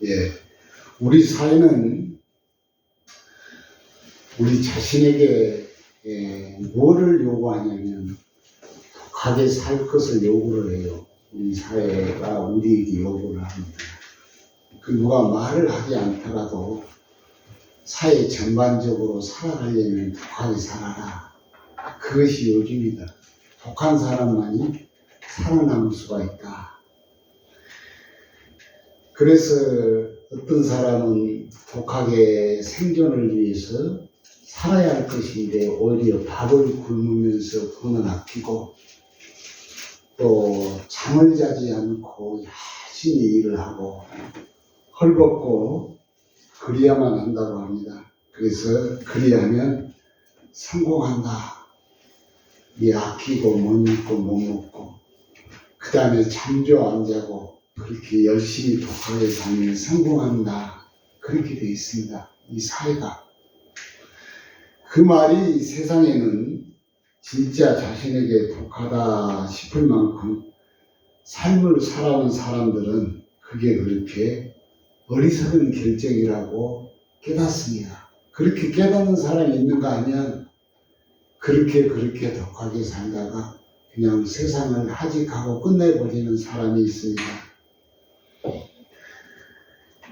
예, 우리 사회는 우리 자신에게 뭐를 요구하냐면 독하게 살 것을 요구를 해요. 우리 사회가 우리에게 요구를 합니다. 그 누가 말을 하지 않더라도 사회 전반적으로 살아가려면 독하게 살아라. 그것이 요즘이다. 독한 사람만이 살아남을 수가 있다. 그래서 어떤 사람은 독하게 생존을 위해서 살아야 할 것인데 오히려 밥을 굶으면서 돈을 아끼고 또 잠을 자지 않고 열심히 일을 하고 헐벗고 그리야만 한다고 합니다. 그래서 그리하면 성공한다. 이 아끼고 못 입고 못 먹고 그 다음에 잠도 안 자고 그렇게 열심히 독하게 살면 성공한다. 그렇게 되어 있습니다. 이 사회가. 그 말이 세상에는 진짜 자신에게 독하다 싶을 만큼 삶을 살아온 사람들은 그게 그렇게 어리석은 결정이라고 깨닫습니다. 그렇게 깨닫는 사람이 있는가 하면 그렇게 독하게 살다가 그냥 세상을 하직하고 끝내버리는 사람이 있습니다.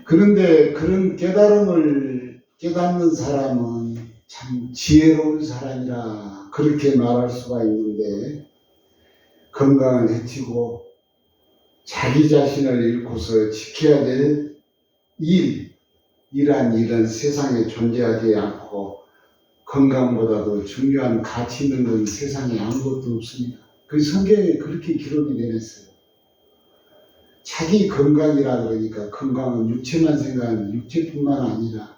그런데 그런 깨달음을 깨닫는 사람은 참 지혜로운 사람이라 그렇게 말할 수가 있는데 건강을 해치고 자기 자신을 잃고서 지켜야 될 이란 일은 세상에 존재하지 않고 건강보다도 중요한 가치 있는 건 세상에 아무것도 없습니다. 그 성경에 그렇게 기록이 내렸어요. 자기 건강이라 그러니까 건강은 육체만 생각하는 육체뿐만 아니라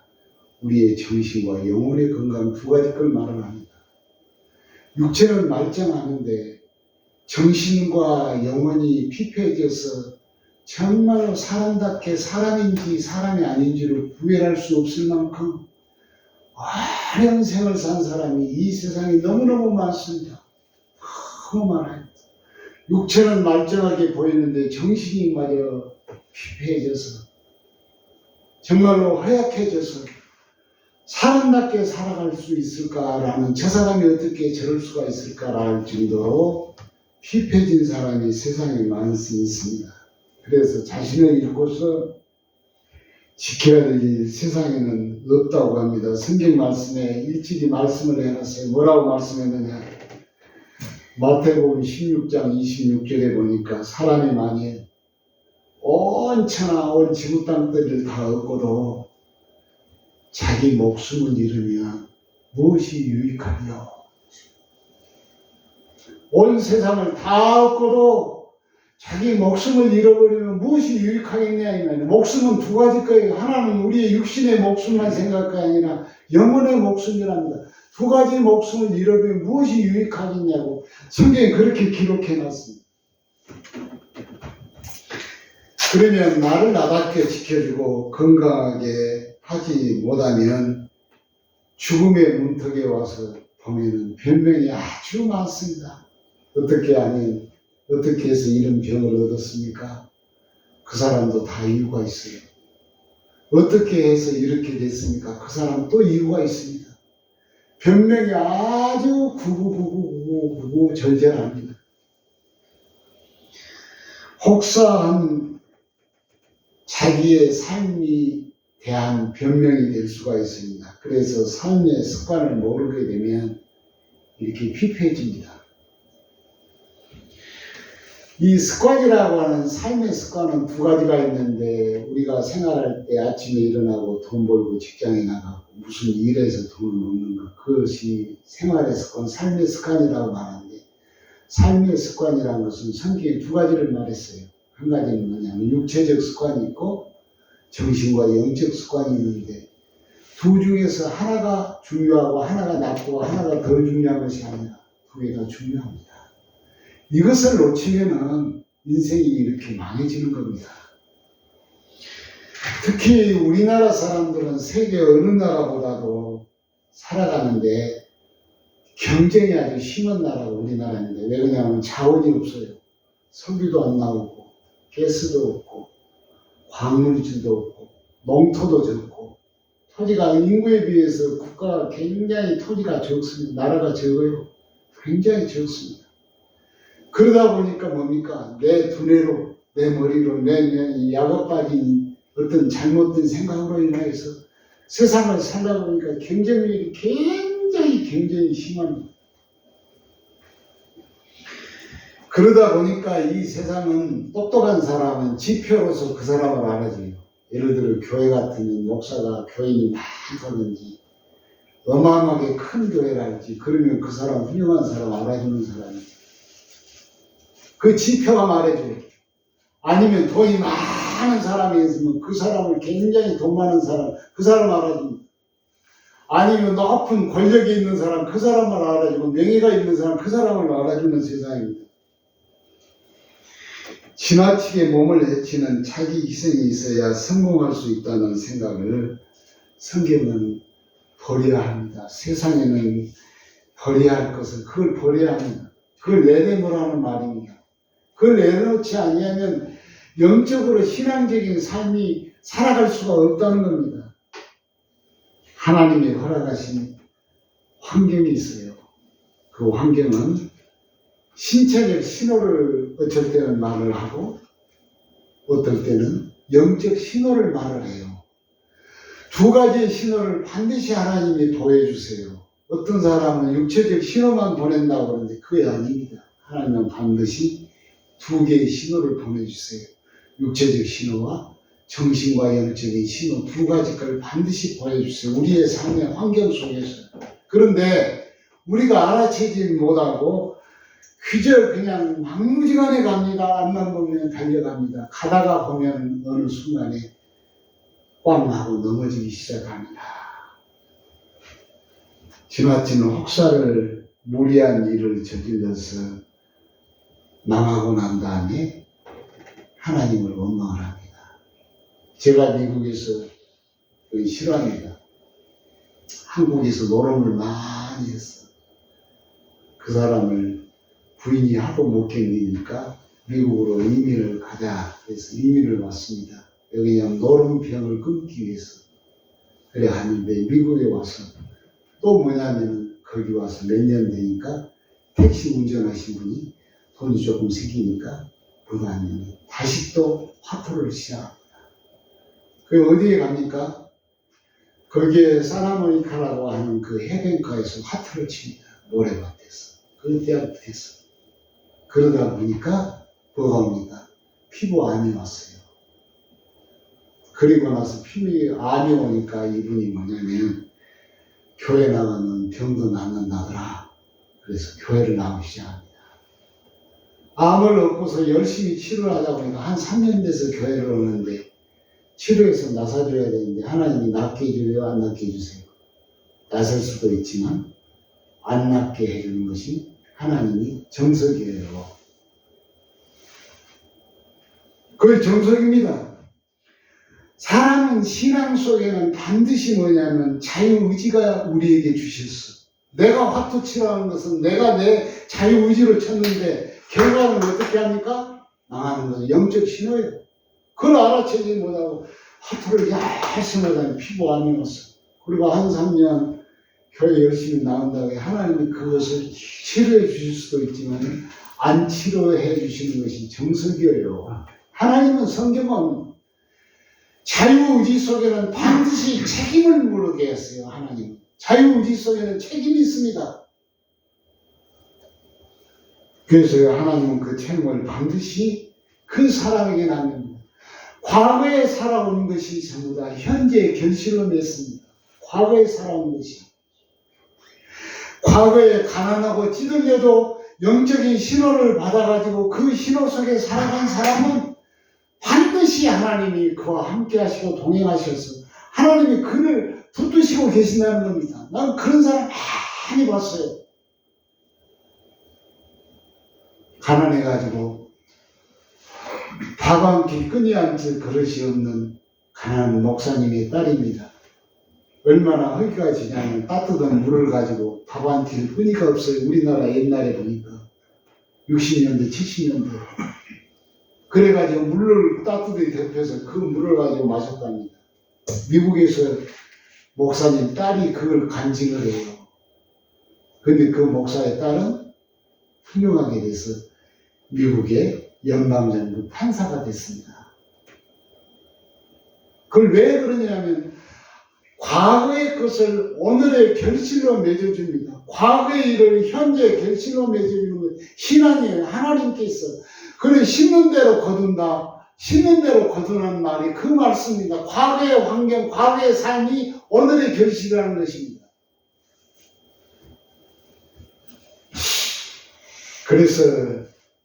우리의 정신과 영혼의 건강 두 가지 걸 말을 합니다. 육체는 말짱하는데 정신과 영혼이 피폐해져서 정말로 사람답게 사람인지 사람이 아닌지를 구별할 수 없을 만큼 어려운 생을 산 사람이 이 세상에 너무너무 많습니다. 너무 많아요. 육체는 말짱하게 보이는데 정신이 마저 피폐해져서 정말로 허약해져서 사람답게 살아갈 수 있을까라는 저 사람이 어떻게 저럴 수가 있을까라는 정도로 피폐해진 사람이 세상에 많이 있습니다. 그래서 자신을 잃고서 지켜야 될 일 세상에는 없다고 합니다. 성경 말씀에 일찍이 말씀을 해놨어요. 뭐라고 말씀했느냐. 마태복음 16장 26절에 보니까 사람이 만일 온 천하 온 지구 땅들을 다 얻고도 자기 목숨을 잃으면 무엇이 유익하리요? 온 세상을 다 얻고도 자기 목숨을 잃어버리면 무엇이 유익하겠냐 이말이에요. 목숨은 두 가지 거예요. 하나는 우리의 육신의 목숨만 생각할 게 아니라 영혼의 목숨이랍니다. 두 가지 목숨을 잃어버리면 무엇이 유익하겠냐고 성경에 그렇게 기록해 놨습니다. 그러면 나를 나답게 지켜주고 건강하게 하지 못하면 죽음의 문턱에 와서 보면은 변명이 아주 많습니다. 어떻게 해서 이런 병을 얻었습니까? 그 사람도 다 이유가 있어요. 어떻게 해서 이렇게 됐습니까? 그 사람 또 이유가 있습니다. 변명이 아주 구구구구구구 절절합니다. 혹사한 자기의 삶이 대한 변명이 될 수가 있습니다. 그래서 삶의 습관을 모르게 되면 이렇게 피폐해집니다. 이 습관이라고 하는 삶의 습관은 두 가지가 있는데 우리가 생활할 때 아침에 일어나고 돈 벌고 직장에 나가고 무슨 일에서 돈을 얻는 것 그것이 생활의 습관, 삶의 습관이라고 말하는데 삶의 습관이라는 것은 성경에 두 가지를 말했어요. 한 가지는 뭐냐면 육체적 습관이 있고 정신과 영적 습관이 있는데 두 중에서 하나가 중요하고 하나가 낮고 하나가 덜 중요한 것이 아니라 두 개가 중요합니다. 이것을 놓치면은 인생이 이렇게 망해지는 겁니다. 특히 우리나라 사람들은 세계 어느 나라보다도 살아가는데 경쟁이 아주 심한 나라가 우리나라인데 왜 그러냐면 자원이 없어요. 석유도 안 나오고 가스도 없고 광물질도 없고 농토도 적고 토지가 인구에 비해서 국가가 굉장히 토지가 적습니다. 나라가 적어요. 굉장히 적습니다. 그러다 보니까 뭡니까? 내 두뇌로, 내 머리로, 내 약업 빠진 어떤 잘못된 생각으로 인해서 세상을 살다 보니까 경쟁률이 굉장히 심합니다. 그러다 보니까 이 세상은 똑똑한 사람은 지표로서 그 사람을 알아줘요. 예를 들어 교회 같으면 목사가 교인이 많다든지 어마어마하게 큰 교회랄지 그러면 그 사람 훌륭한 사람 알아주는 사람이죠. 그 지표가 말해줘요. 아니면 돈이 많은 사람이 있으면 그 사람을 굉장히 돈 많은 사람 그 사람 알아줍니다. 아니면 높은 권력이 있는 사람 그 사람을 알아주고 명예가 있는 사람 그 사람을 알아주는 세상입니다. 지나치게 몸을 해치는 자기 희생이 있어야 성공할 수 있다는 생각을 성경은 버려야 합니다. 세상에는 버려야 할 것을 그걸 버려야 합니다. 그걸 내려놓으라는 말입니다. 그걸 내려놓지 아니하면 영적으로 신앙적인 삶이 살아갈 수가 없다는 겁니다. 하나님이 허락하신 환경이 있어요. 그 환경은 신체적 신호를 어쩔 때는 말을 하고 어떨 때는 영적 신호를 말을 해요. 두 가지의 신호를 반드시 하나님이 보여주세요. 어떤 사람은 육체적 신호만 보낸다고 그러는데 그게 아닙니다. 하나님은 반드시 두 개의 신호를 보내주세요. 육체적 신호와 정신과 영적인 신호 두 가지 걸 반드시 보여주세요. 우리의 삶의 환경 속에서. 그런데 우리가 알아채지 못하고 그저 그냥 막무지간에 갑니다. 앞만 보면 달려갑니다. 가다가 보면 어느 순간에 꽝 하고 넘어지기 시작합니다. 지나치는 혹사를 무리한 일을 저질러서 망하고 난 다음에 하나님을 원망을 합니다. 제가 미국에서 싫어합니다. 한국에서 노름을 많이 했어. 그 사람을 부인이 하도 못 견디니까 미국으로 이민을 가자 그래서 이민을 왔습니다. 여기는 노름병을 끊기 위해서 그래 하는데 미국에 와서 또 뭐냐면 거기 와서 몇 년 되니까 택시 운전하신 분이 돈이 조금 생기니까 부담이 다시 또 화투를 시작합니다. 그 어디에 갑니까? 거기에 사나모니카라고 하는 그 해변가에서 화투를 칩니다. 모래밭에서. 그 때부터 그러다 보니까 뭐가 옵니다. 피부암이 왔어요. 그리고 나서 피부암이 오니까 이분이 뭐냐면 교회 나가면 병도 낫는다더라. 그래서 교회를 나오기 시작합니다. 암을 얻고서 열심히 치료를 하다 보니까 한 3년 돼서 교회를 오는데 치료해서 나서줘야 되는데 하나님이 낫게 해줘요? 안 낫게 해주세요? 나설 수도 있지만 안 낫게 해주는 것이 하나님이 정석이에요. 그게 정석입니다. 사람은 신앙 속에는 반드시 뭐냐면 자유의지가 우리에게 주셨어. 내가 화투 치라는 것은 내가 내 자유의지로 쳤는데 결과는 어떻게 합니까? 망하는 것은 영적 신호예요. 그걸 알아채지 못하고 화투를 열심히 하다니 피부암이 왔어. 그리고 한 3년 교회 열심히 나온다고 하나님이 그것을 치료해 주실 수도 있지만 안 치료해 주시는 것이 정석이에요. 하나님은 성경은 자유의지 속에는 반드시 책임을 물게 했어요. 하나님은 자유의지 속에는 책임이 있습니다. 그래서 하나님은 그 책임을 반드시 그 사람에게 남깁니다. 과거에 살아온 것이 전부 다 현재의 결실을 맺습니다. 과거에 살아온 것이. 과거에 가난하고 찌들려도 영적인 신호를 받아가지고 그 신호 속에 살아간 사람은 반드시 하나님이 그와 함께 하시고 동행하셔서 하나님이 그를 붙드시고 계신다는 겁니다. 난 그런 사람 많이 봤어요. 가난해가지고 밥 한 끼 끈이 앉을 그릇이 없는 가난한 목사님의 딸입니다. 얼마나 허기가 지냐면 따뜻한 물을 가지고 밥 한 끼를 끈이가 없어요. 우리나라 옛날에 보니까 60년대 70년대 그래가지고 물을 따뜻하게 데펴서 그 물을 가지고 마셨답니다. 미국에서 목사님 딸이 그걸 간증을 해요. 근데 그 목사의 딸은 훌륭하게 돼서 미국의 연방정부 판사가 됐습니다. 그걸 왜 그러냐면 과거의 것을 오늘의 결실로 맺어줍니다. 과거의 일을 현재 결실로 맺어주는 것, 신앙이에요. 하나님께서 그래 심는 대로 거둔다. 심는 대로 거두는 말이 그 말씀입니다. 과거의 환경, 과거의 삶이 오늘의 결실이라는 것입니다. 그래서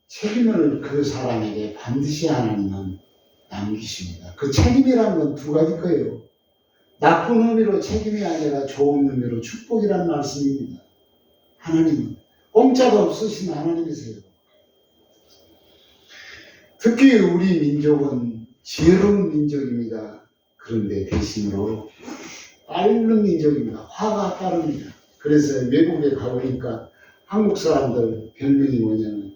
책임을 그 사람에게 반드시 하나님은 남기십니다. 그 책임이라는 건 두 가지 거예요. 나쁜 의미로 책임이 아니라 좋은 의미로 축복이라는 말씀입니다. 하나님은 공짜가 없으신 하나님이세요. 특히 우리 민족은 지혜로운 민족입니다. 그런데 대신으로 빠른 민족입니다. 화가 빠릅니다. 그래서 외국에 가보니까 한국 사람들 별명이 뭐냐면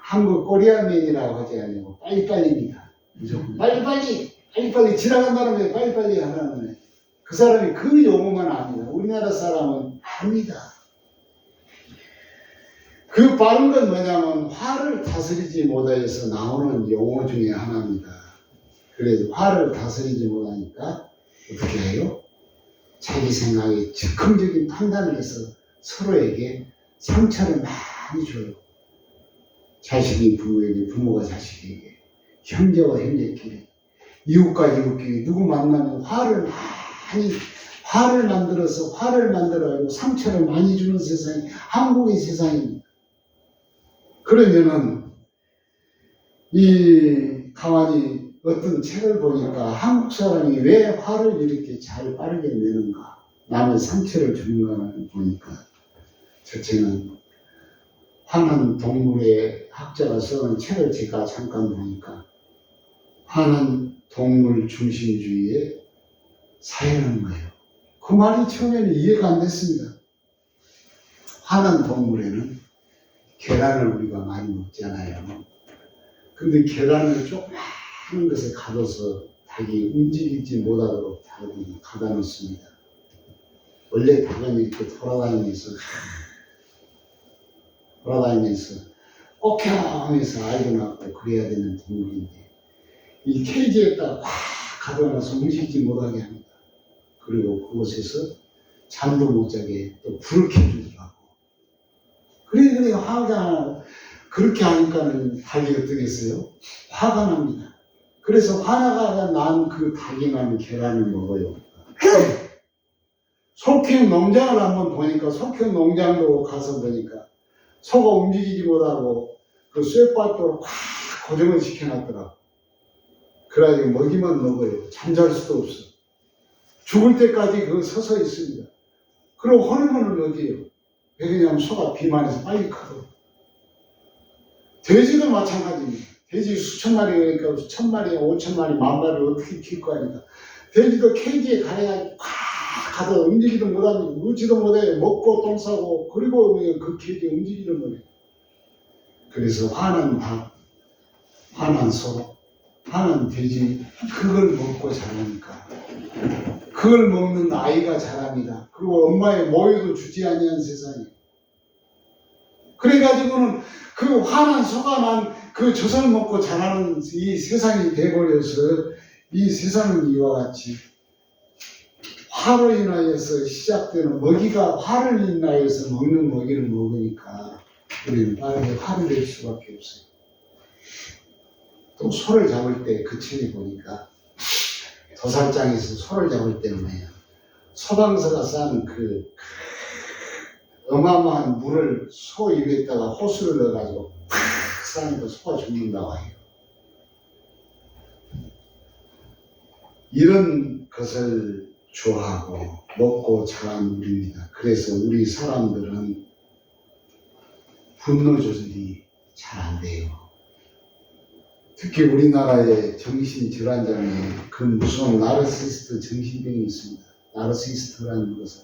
한국 코리아맨이라고 하지 않고 빨리빨리입니다. 무조건 빨리빨리 지나간다는 게 빨리빨리 하라는 거예요. 그 사람이 그 용어만 압니다. 우리나라 사람은 압니다. 그 빠른 건 뭐냐면 화를 다스리지 못하여서 나오는 용어 중에 하나입니다. 그래서 화를 다스리지 못하니까 어떻게 해요? 자기 생각에 즉흥적인 판단을 해서 서로에게 상처를 많이 줘요. 자식이 부모에게, 부모가 자식에게, 형제와 형제끼리, 이웃과 이웃끼리 누구 만나면 화를 만들어가지고 상처를 많이 주는 세상이 한국의 세상입니다. 그러면은 이 가만히 어떤 책을 보니까 한국 사람이 왜 화를 이렇게 잘 빠르게 내는가, 남의 상처를 주는가를 보니까 첫째는 화난 동물의 학자가 써는 책을 제가 잠깐 보니까 화난 동물 중심주의의 사회라는 거예요. 그 말이 처음에는 이해가 안 됐습니다. 화난 동물에는 계란을 우리가 많이 먹잖아요. 근데 계란을 조그마한 것에 가둬서 닭이 움직이지 못하도록 닭은 가다 놓습니다. 원래 닭은 이렇게 돌아다니면서 꼽혀하면서 알고 낳고 그래야 되는 동물인데 이 케이지에다 꽉 가둬놔서 움직이지 못하게 합니다. 그리고 그곳에서 잠도 못 자게 또 불을 켜주더라고. 그래 화가 그렇게 하니까는 닭이 어떻겠어요? 화가 납니다. 그래서 화가 난 그 닭이 난 계란을 먹어요. 소 키운 농장을 한번 보니까 소 키운 농장도 가서 보니까 소가 움직이지 못하고 그 쇠바퀴로 꽉 고정을 시켜놨더라고. 그래가지고 먹이만 먹어요. 잠잘 수도 없어. 죽을 때까지 그거 서서 있습니다. 그리고 호르몬을 먹여요. 왜 그러냐면 소가 비만해서 빨리 커요. 돼지도 마찬가지입니다. 돼지 수천 마리니까 수천 마리, 5천 마리, 만 마리를 어떻게 키울 거 아닙니까? 돼지도 케이지에 가려가지고 꽉 가서 움직이도 못하고 묻지도 못해. 먹고 똥 싸고 그리고 그 케이지에 움직이도 못해. 그래서 화난 닭, 화난 소, 화난 돼지 그걸 먹고 자라니까 그걸 먹는 아이가 자랍니다. 그리고 엄마의 모유도 주지 아니한 세상이에요. 그래가지고는 그 화난 소가 난 그 젖을 먹고 자라는 이 세상이 돼버려서 이 세상은 이와 같이 화로 인하여서 시작되는 먹이가 화를 인하여서 먹는 먹이를 먹으니까 우리는 빠르게 화를 낼 수밖에 없어요. 또 소를 잡을 때 그 책에 보니까 도살장에서 소를 잡을 때는 뭐예요? 소방서가 싼 그 어마어마한 물을 소 입에다가 호수를 넣어가지고 팍 싸니까 소가 죽는다고 해요. 이런 것을 좋아하고 먹고 자란 우리입니다. 그래서 우리 사람들은 분노 조절이 잘 안 돼요. 특히 우리나라의 정신질환자는 그 무서운 나르시스트 정신병이 있습니다. 나르시스트라는 것을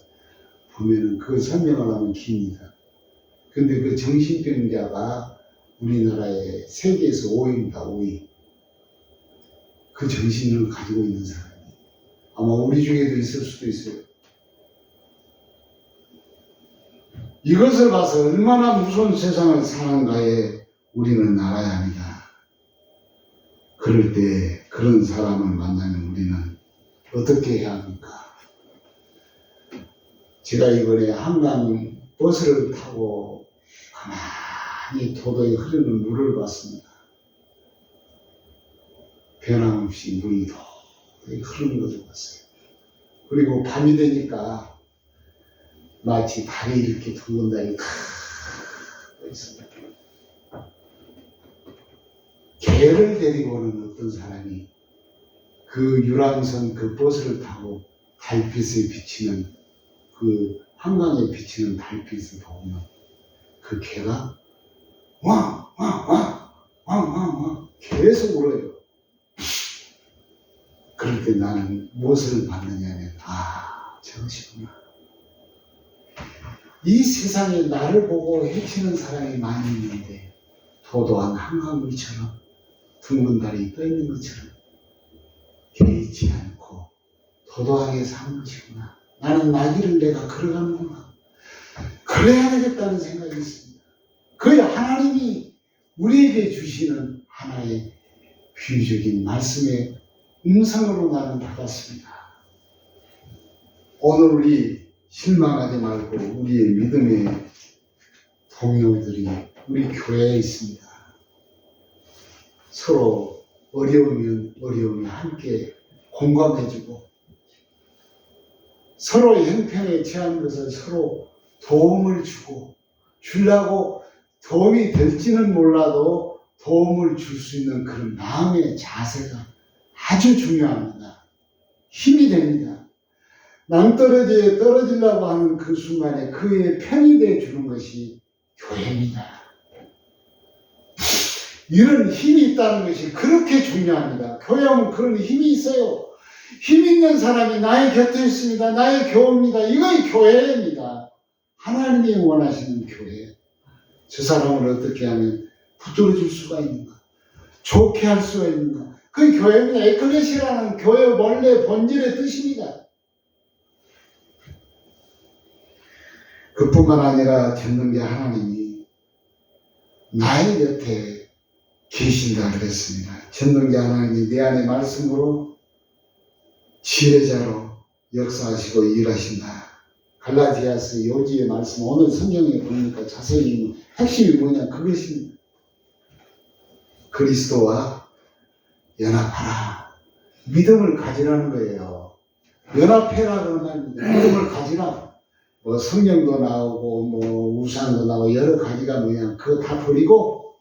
보면은 그 설명을 하면 깁니다. 근데 그 정신병자가 우리나라의 세계에서 5위입니다. 5위. 그 정신을 가지고 있는 사람이 아마 우리 중에도 있을 수도 있어요. 이것을 봐서 얼마나 무서운 세상을 사는가에 우리는 알아야 합니다. 그럴 때 그런 사람을 만나면 우리는 어떻게 해야 합니까? 제가 이번에 한강 버스를 타고 가만히 도로에 흐르는 물을 봤습니다. 변함없이 물이 도로에 흐르는 것을 봤어요. 그리고 밤이 되니까 마치 달이 이렇게 둥근 달이 탁 있습니다. 개를 데리고 오는 어떤 사람이 그 유람선 그 버스를 타고 달빛에 비치는 그 한강에 비치는 달빛을 보면 그 개가 왕왕왕왕왕왕 계속 울어요. 그럴 때 나는 무엇을 받느냐면 저것이구나. 이 세상에 나를 보고 해치는 사람이 많이 있는데 도도한 한강물처럼 둥근 달이 떠 있는 것처럼 개의치 않고 도도하게 사는 것이구나. 나는 나 길을 내가 걸어가는구나. 그래야 되겠다는 생각이 있습니다. 그 하나님이 우리에게 주시는 하나의 비유적인 말씀의 음성으로 나는 받았습니다. 오늘 우리 실망하지 말고 우리의 믿음의 동료들이 우리 교회에 있습니다. 서로 어려우면 어려움에 함께 공감해주고 서로의 형편에 처한 것을 서로 도움을 주려고 도움이 될지는 몰라도 도움을 줄 수 있는 그런 마음의 자세가 아주 중요합니다. 힘이 됩니다. 낭떠러지에 떨어지려고 하는 그 순간에 그의 편이 되어 주는 것이 교회입니다. 이런 힘이 있다는 것이 그렇게 중요합니다. 교회 오면 그런 힘이 있어요. 힘 있는 사람이 나의 곁에 있습니다. 나의 교우입니다. 이건 교회입니다. 하나님이 원하시는 교회. 저 사람을 어떻게 하면 붙들어 줄 수가 있는가? 좋게 할 수가 있는가? 그 교회입니다. 에클레시아라는 교회 원래 본질의 뜻입니다. 그뿐만 아니라 전능계 하나님이 나의 곁에 계신다 그랬습니다. 전능계 하나님이 내 안에 말씀으로 지혜자로 역사하시고 일하신다. 갈라디아서 요지의 말씀 오늘 성경에 보니까 자세히 핵심이 뭐냐 그것입니다. 그리스도와 연합하라. 믿음을 가지라는 거예요. 연합해라는 말입니다. 믿음을 가지라. 성령도 나오고 우상도 나오고 여러 가지가 뭐냐 그거 다 버리고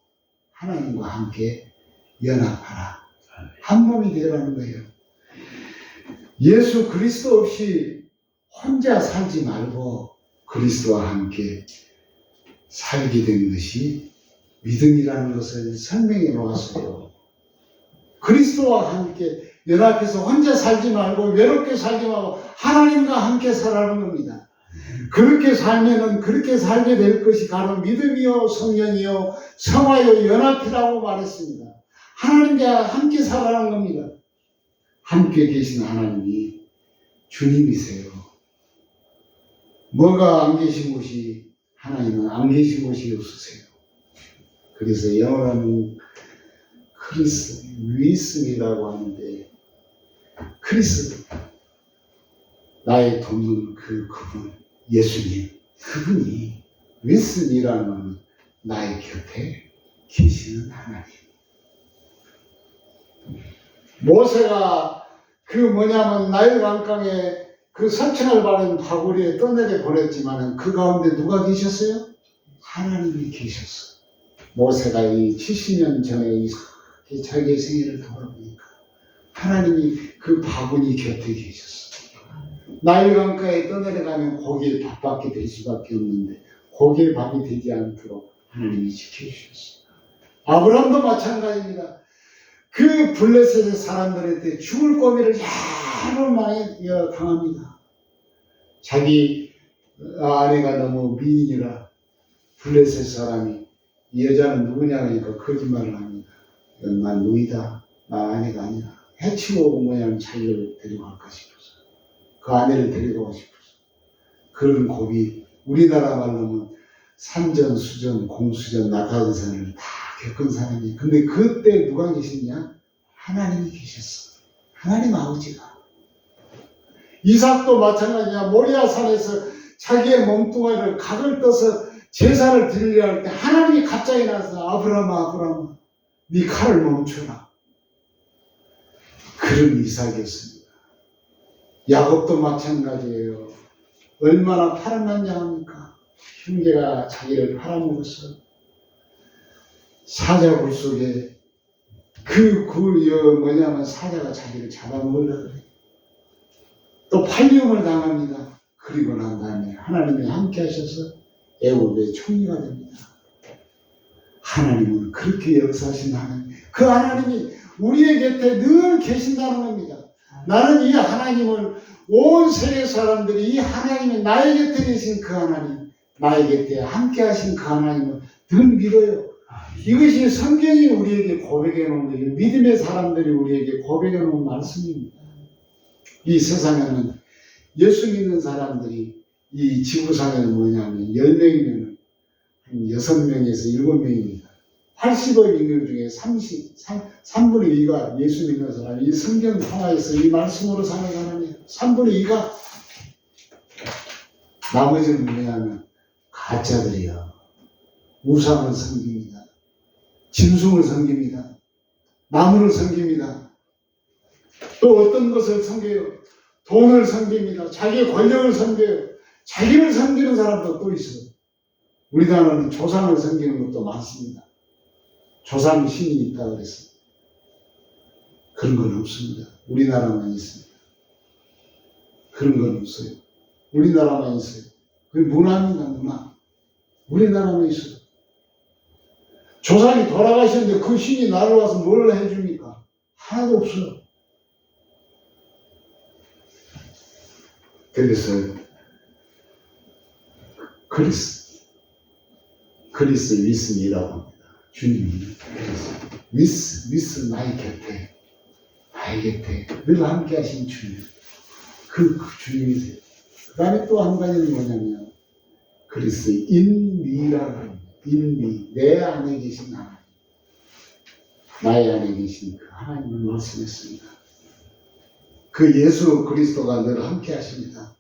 하나님과 함께 연합하라. 한 몸이 되라는 거예요. 예수 그리스도 없이 혼자 살지 말고 그리스도와 함께 살게 된 것이 믿음이라는 것을 설명해 놓았어요. 그리스도와 함께 연합해서 혼자 살지 말고 외롭게 살지 말고 하나님과 함께 살라는 겁니다. 그렇게 살면은 그렇게 살게 될 것이 바로 믿음이요 성령이요 성화요 연합이라고 말했습니다. 하나님과 함께 살아가는 겁니다. 함께 계신 하나님이 주님이세요. 뭐가 안 계신 곳이 하나님은 안 계신 곳이 없으세요. 그래서 영어로는 크리스 위스이라고 하는데 크리스 나의 돕는 그분 예수님 그분이 위스이라는 나의 곁에 계시는 하나님. 모세가 나일 강강에 그 설천을 바른 바구리에 떠내려 보냈지만 그 가운데 누가 계셨어요? 하나님이 계셨어요. 모세가 이 70년 전에 자기의 생애를 돌아보니까 하나님이 그 바구니 곁에 계셨어요. 나일 강가에 떠내려가면 거기에 밥밖에 될 수밖에 없는데 거기에 밥이 되지 않도록 하나님이 지켜주셨어요. 아브라함도 마찬가지입니다. 그 블레셋의 사람들한테 죽을 고비를 여러 당합니다. 자기 아내가 너무 미인이라 블레셋 사람이 이 여자는 누구냐 하니까 거짓말을 합니다. 이건 난 누이다. 나 아내가 아니라. 해치고 뭐냐면 자기를 데리고 갈까 싶어서. 그 아내를 데리고 가고 싶어서. 그런 고비, 우리나라 말로는 산전, 수전, 공수전, 낙하전선을 다 겪은 사람이. 근데 그때 누가 계셨냐? 하나님이 계셨어. 하나님 아버지가. 이삭도 마찬가지야. 모리아산에서 자기의 몸뚱아리를 각을 떠서 제사를 드리려 할 때 하나님이 갑자기 나서 아브라함아, 아브라함아, 네 칼을 멈춰라. 그런 이삭이었습니다. 야곱도 마찬가지예요. 얼마나 팔아났냐 합니까? 형제가 자기를 팔아먹었어. 사자굴 속에 뭐냐면 사자가 자기를 잡아먹으려고 그래. 또 팔림을 당합니다. 그리고 난 다음에 하나님이 함께 하셔서 애굽의 총리가 됩니다. 하나님은 그렇게 역사하신 하나님. 그 하나님이 우리의 곁에 늘 계신다는 겁니다. 나는 이 하나님을 온 세계 사람들이 이 하나님이 나의 곁에 계신 그 하나님, 나의 곁에 함께 하신 그 하나님을 늘 믿어요. 이것이 성경이 우리에게 고백해 놓은 거예요. 믿음의 사람들이 우리에게 고백해 놓은 말씀입니다. 이 세상에는 예수 믿는 사람들이 이 지구상에는 뭐냐면 10명이면 한 6명에서 7명입니다. 80억 인구 중에 3분의 2가 예수 믿는 사람이 이 성경 통화에서 이 말씀으로 사는 사람이에요. 3분의 2가. 나머지는 뭐냐면 가짜들이요. 우상을 섬깁니다. 짐승을 섬깁니다. 나무를 섬깁니다. 또 어떤 것을 섬겨요? 돈을 섬깁니다. 자기의 권력을 섬겨요. 자기를 섬기는 사람도 또 있어요. 우리나라는 조상을 섬기는 것도 많습니다. 조상 신이 있다고 그랬어요. 그런 건 없습니다. 우리나라만 있습니다. 그런 건 없어요. 우리나라만 있어요. 그게 문화입니다, 문화. 우리나라만 있어요. 조상이 돌아가셨는데 그 신이 나를 와서 뭘 해줍니까? 하나도 없어요. 그래서 그리스 위스이라고 합니다. 주님이 위스 나의 곁에 늘 함께 하신 주님. 그 주님이세요. 그 다음에 또 한 가지는 뭐냐면 그리스 인미라고 합니다. 인미, 내 안에 계신 하나님, 나의 안에 계신 그 하나님을 말씀했습니다. 그 예수 그리스도가 늘 함께 하십니다.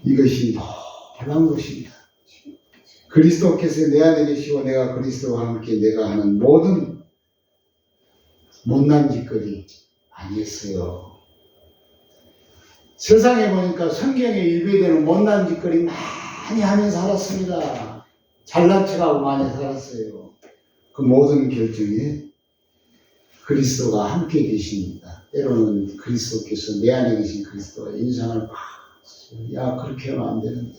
이것이 놀라운 것입니다. 그리스도께서 내 안에 계시고 내가 그리스도와 함께 내가 하는 모든 못난 짓거리 아니었어요. 세상에 보니까 성경에 일배되는 못난 짓거리 많이 하며 살았습니다. 잘난 척하고 많이 살았어요. 그 모든 결정에 그리스도가 함께 계십니다. 때로는 그리스도께서 내 안에 계신 그리스도가 인상을 야 그렇게 하면 안 되는데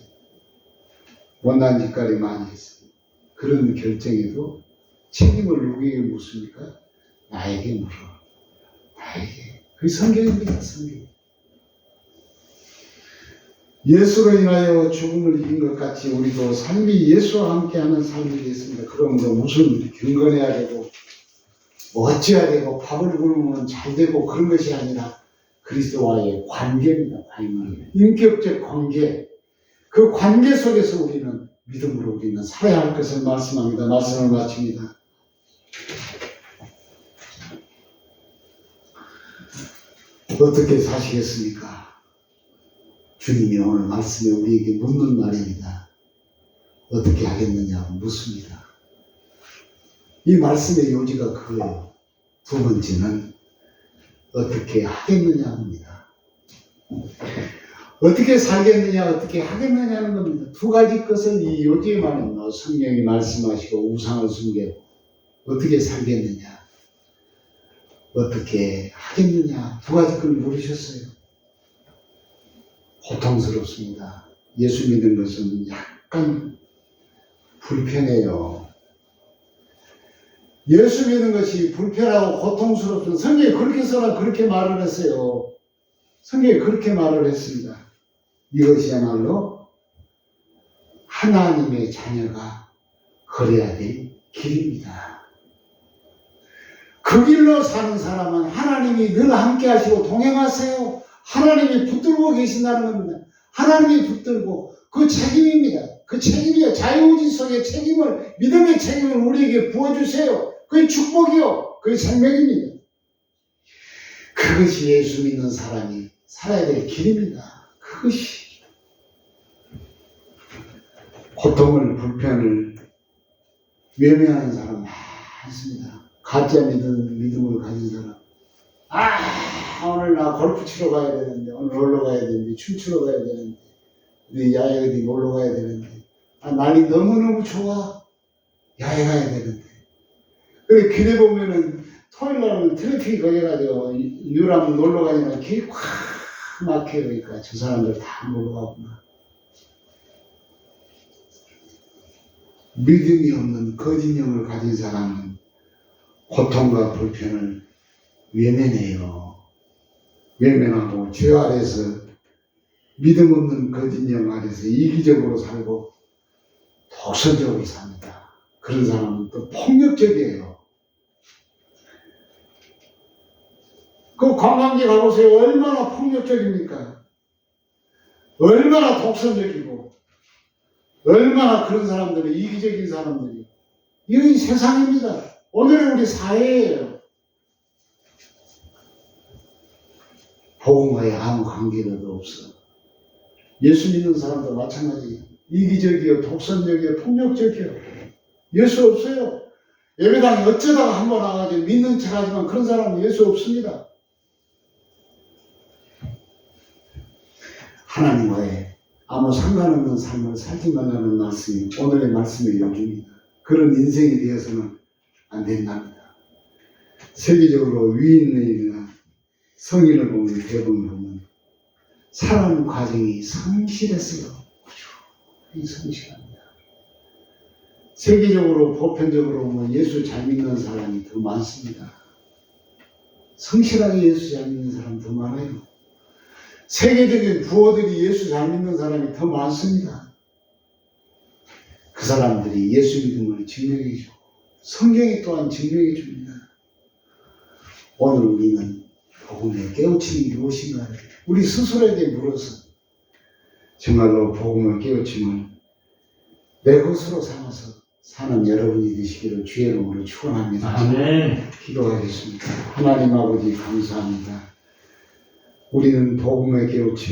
못난 짓거리 많이 했어요. 그런 결정에도 책임을 누구에게 묻습니까? 나에게 물어. 나에게. 그게 성경입니다. 성경. 예수로 인하여 죽음을 이긴 것 같이 우리도 삶이 예수와 함께하는 삶이 되겠습니다. 그러면 무슨 경건해야 되고 어찌해야 되고 밥을 굶으면 잘 되고 그런 것이 아니라 그리스도와의 관계입니다. 관계. 인격적 관계. 그 관계 속에서 우리는 믿음으로 우리는 살아야 할 것을 말씀합니다. 말씀을 마칩니다. 어떻게 사시겠습니까? 주님이 오늘 말씀에 우리에게 묻는 말입니다. 어떻게 하겠느냐고 묻습니다. 이 말씀의 요지가 그거예요. 두 번째는 어떻게 하겠느냐입니다. 어떻게 살겠느냐, 어떻게 하겠느냐는 겁니다. 두 가지 것을 이 요지에만 성경이 말씀하시고 우상을 숨기고 어떻게 살겠느냐, 어떻게 하겠느냐 두 가지 걸 물으셨어요. 고통스럽습니다. 예수 믿는 것은 약간 불편해요. 예수 믿는 것이 불편하고 고통스럽습니다. 성경에 그렇게 써라 그렇게 말을 했어요. 성경에 그렇게 말을 했습니다. 이것이야말로 하나님의 자녀가 걸어야 될 길입니다. 그 길로 사는 사람은 하나님이 늘 함께 하시고 동행하세요. 하나님이 붙들고 계신다는 겁니다. 하나님이 붙들고 그 책임입니다. 그 책임이요. 자유의지 속의 책임을, 믿음의 책임을 우리에게 부어주세요. 그게 축복이요. 그게 생명입니다. 그것이 예수 믿는 사람이 살아야 될 길입니다. 그것이. 고통을, 불편을 외면하는 사람 많습니다. 가짜 믿음을 가진 사람. 오늘 나 골프 치러 가야 되는데, 오늘 놀러 가야 되는데, 춤추러 가야 되는데, 우리 야외 어디 놀러 가야 되는데, 날이 너무너무 좋아. 야외 가야 되는데. 그래, 길에 보면은, 토요일 날은 트래픽이 걸려가지고, 유람 놀러 가니까 길이 확 막혀요. 그러니까 저 사람들 다 놀러 가구나. 믿음이 없는 거짓 영을 가진 사람은 고통과 불편을 외면해요. 외면하고 죄 아래서 믿음 없는 거짓 영 아래서 이기적으로 살고 독선적으로 삽니다. 그런 사람은 또 폭력적이에요. 그 관광지 가보세요. 얼마나 폭력적입니까? 얼마나 독선적이고 얼마나 그런 사람들이 이기적인 사람들이. 이건 세상입니다. 오늘의 우리 사회예요. 복음과의 아무 관계가 없어. 예수 믿는 사람도 마찬가지예요. 이기적이요, 독선적이요, 폭력적이요. 예수 없어요. 예배당에 어쩌다가 한번 와가지고 믿는 척 하지만 그런 사람은 예수 없습니다. 하나님과의 아무 상관없는 삶을 살지 말라는 말씀이 오늘의 말씀의 요중입니다. 그런 인생이 되어서는 안 된답니다. 세계적으로 위인들이나 성인을 보면 대부분 보면 살아가는 과정이 성실했어요. 꾸준히 성실합니다. 세계적으로 보편적으로 보면 예수 잘 믿는 사람이 더 많습니다. 성실하게 예수 잘 믿는 사람 더 많아요. 세계적인 부호들이 예수 잘 믿는 사람이 더 많습니다. 그 사람들이 예수 믿음을 증명해 주고 성경이 또한 증명해 줍니다. 오늘 우리는 복음의 깨우침이 무엇인가 우리 스스로에게 물어서 정말로 복음의 깨우침을 내 것으로 삼아서 사는 여러분이 되시기를 주의 이름으로 축원합니다. 아멘. 기도하겠습니다. 하나님 아버지 감사합니다. 우리는 복음의 깨우침